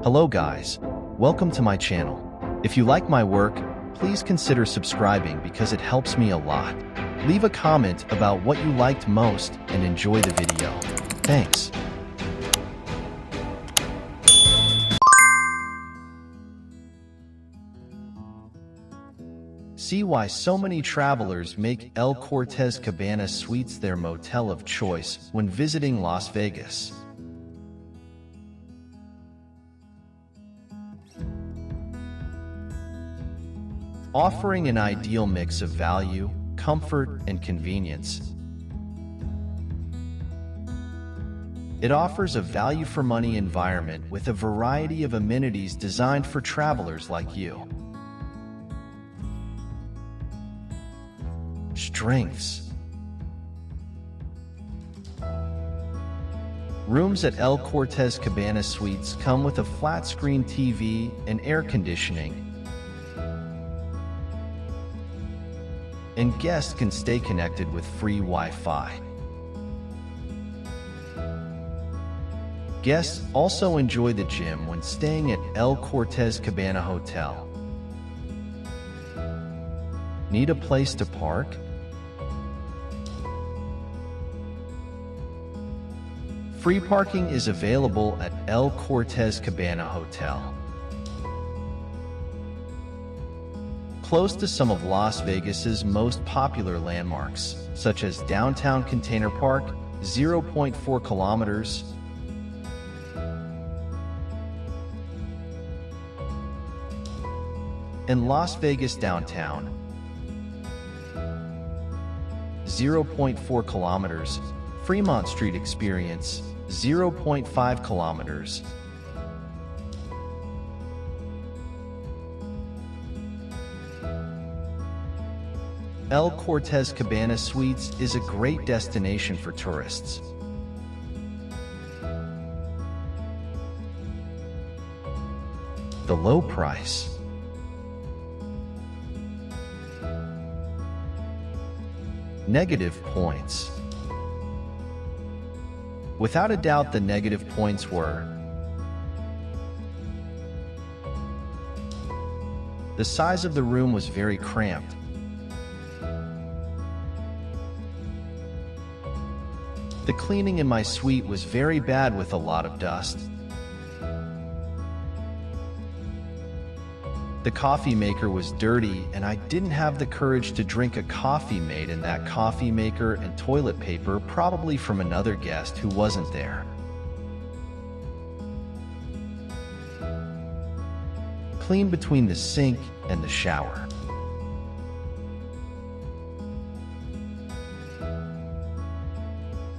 Hello guys, welcome to my channel. If you like my work, please consider subscribing because it helps me a lot. Leave a comment about what you liked most and enjoy the video. Thanks. See why so many travelers make El Cortez Cabanas Suites their motel of choice when visiting Las Vegas. Offering an ideal mix of value, comfort, and convenience. It offers a value-for-money environment with a variety of amenities designed for travelers like you. Strengths. Rooms at El Cortez Cabanas Suites come with a flat-screen TV and air conditioning, and guests can stay connected with free Wi-Fi. Guests also enjoy the gym when staying at El Cortez Cabana Hotel. Need a place to park? Free parking is available at El Cortez Cabana Hotel. Close to some of Las Vegas's most popular landmarks, such as Downtown Container Park, 0.4 kilometers, and Las Vegas Downtown, 0.4 kilometers, Fremont Street Experience, 0.5 kilometers. El Cortez Cabana Suites is a great destination for tourists. The low price. Negative points. Without a doubt, the negative points were: the size of the room was very cramped. The cleaning in my suite was very bad with a lot of dust. The coffee maker was dirty, and I didn't have the courage to drink a coffee made in that coffee maker and toilet paper, probably from another guest who wasn't there. Clean between the sink and the shower.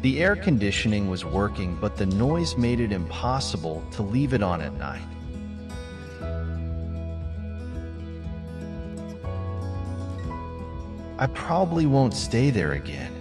The air conditioning was working, but the noise made it impossible to leave it on at night. I probably won't stay there again.